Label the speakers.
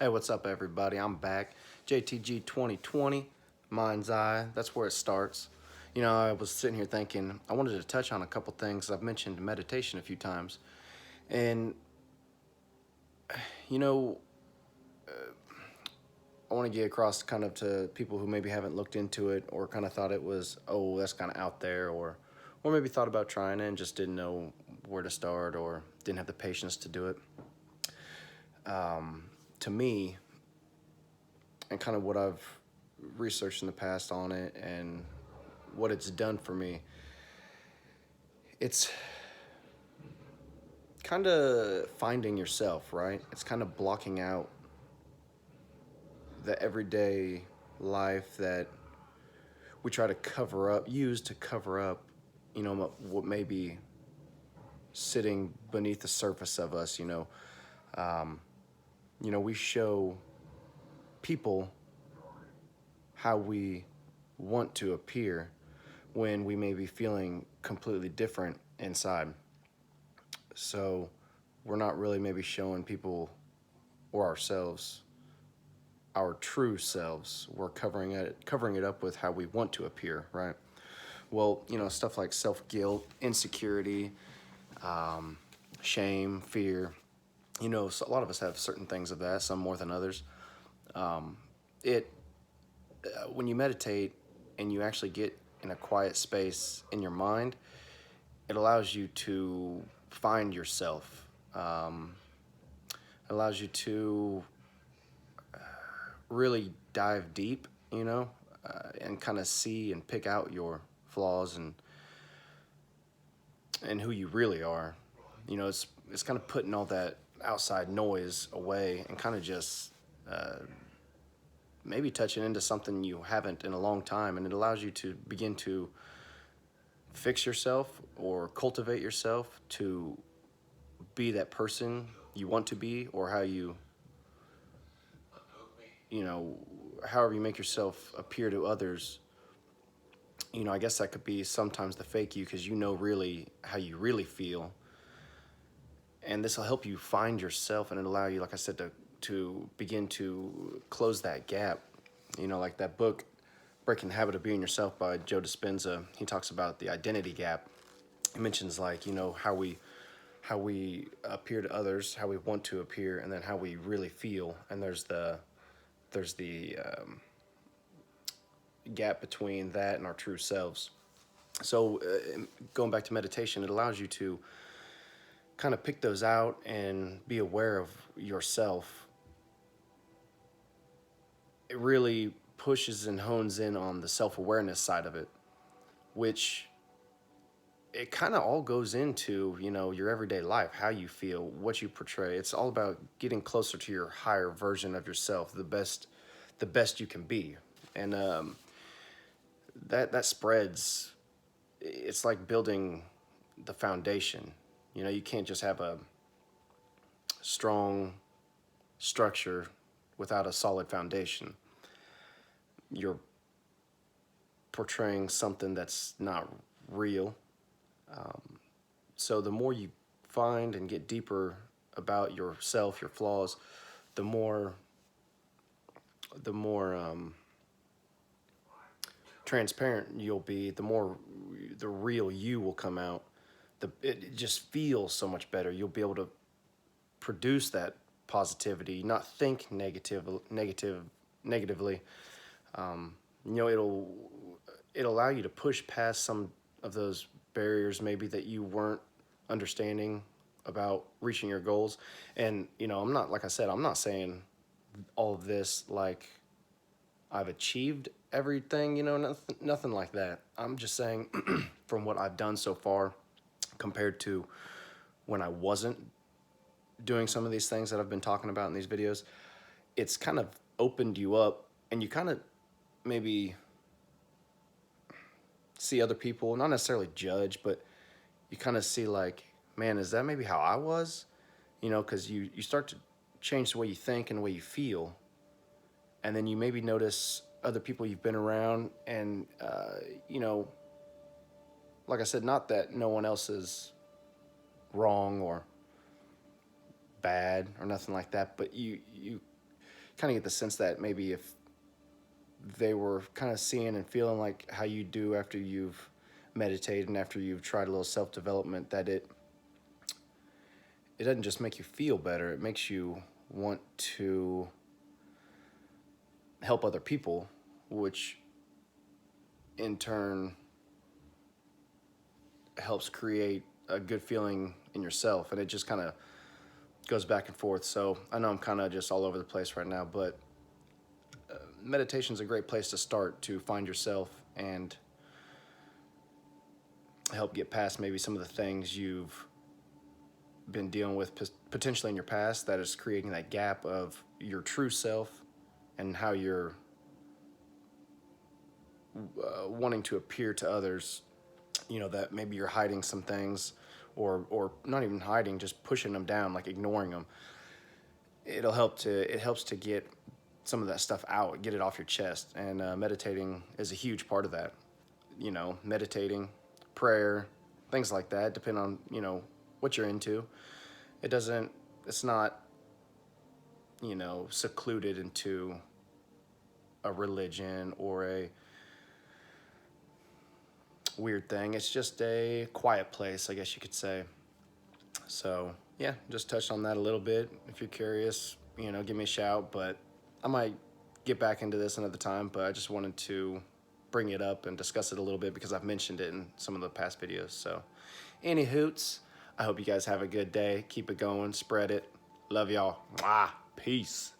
Speaker 1: Hey, what's up, everybody? I'm back. JTG2020, Mind's Eye. That's where it starts. I was sitting here thinking I wanted to touch on a couple things. I've mentioned meditation a few times, and you know, I want to get across kind of to people who maybe haven't looked into it or kind of thought it was, oh, that's kind of out there, or maybe thought about trying it and just didn't know where to start or didn't have the patience to do it. To me, and kind of what I've researched in the past on it and what it's done for me, it's kind of finding yourself, right? It's kind of blocking out the everyday life that we try to use to cover up, what may be sitting beneath the surface of us. We show people how we want to appear when we may be feeling completely different inside. So we're not really maybe showing people or ourselves our true selves. We're covering it up with how we want to appear, right? Well, stuff like self-guilt, insecurity, shame, fear. So a lot of us have certain things of that, some more than others. It When you meditate and you actually get in a quiet space in your mind, it allows you to find yourself. It allows you to really dive deep, and kind of see and pick out your flaws and who you really are. It's kind of putting all that outside noise away and kind of just maybe touching into something you haven't in a long time, and it allows you to begin to fix yourself or cultivate yourself to be that person you want to be, or however you make yourself appear to others. I guess that could be sometimes the fake you, because really how you really feel. And this will help you find yourself, and it'll allow you, like I said, to begin to close that gap. Like that book, Breaking the Habit of Being Yourself by Joe Dispenza, he talks about the identity gap. He mentions how we appear to others, how we want to appear, and then how we really feel. And there's the gap between that and our true selves. So going back to meditation, it allows you to kind of pick those out and be aware of yourself. It really pushes and hones in on the self-awareness side of it, which it kind of all goes into, your everyday life, how you feel, what you portray. It's all about getting closer to your higher version of yourself, the best you can be. And that spreads. It's like building the foundation. You can't just have a strong structure without a solid foundation. You're portraying something that's not real. So the more you find and get deeper about yourself, your flaws, the more transparent you'll be, the more the real you will come out. It just feels so much better. You'll be able to produce that positivity, not think negatively. It'll allow you to push past some of those barriers maybe that you weren't understanding about reaching your goals. And I'm not, like I said, I'm not saying all of this like I've achieved everything, nothing like that. I'm just saying from what I've done so far compared to when I wasn't doing some of these things that I've been talking about in these videos, it's kind of opened you up, and you kind of maybe see other people, not necessarily judge, but you kind of see like, man, is that maybe how I was? Because you start to change the way you think and the way you feel. And then you maybe notice other people you've been around, and, like I said, not that no one else is wrong or bad or nothing like that, but you kind of get the sense that maybe if they were kind of seeing and feeling like how you do after you've meditated and after you've tried a little self-development, that it doesn't just make you feel better, it makes you want to help other people, which in turn helps create a good feeling in yourself, and it just kind of goes back and forth. So I know I'm kind of just all over the place right now, but meditation is a great place to start to find yourself and help get past maybe some of the things you've been dealing with potentially in your past that is creating that gap of your true self and how you're wanting to appear to others. You know, that maybe you're hiding some things, or not even hiding, just pushing them down, like ignoring them. It helps to get some of that stuff out, get it off your chest, and meditating is a huge part of that. You know, meditating, prayer, things like that, depending on, you know, what you're into. It's not, you know, secluded into a religion or a weird thing. It's just a quiet place, I guess you could say. So yeah, just touched on that a little bit. If you're curious, you know, give me a shout. But I might get back into this another time. But I just wanted to bring it up and discuss it a little bit because I've mentioned it in some of the past videos. So any hoots, I hope you guys have a good day. Keep it going, spread it. Love y'all. Mwah. Peace.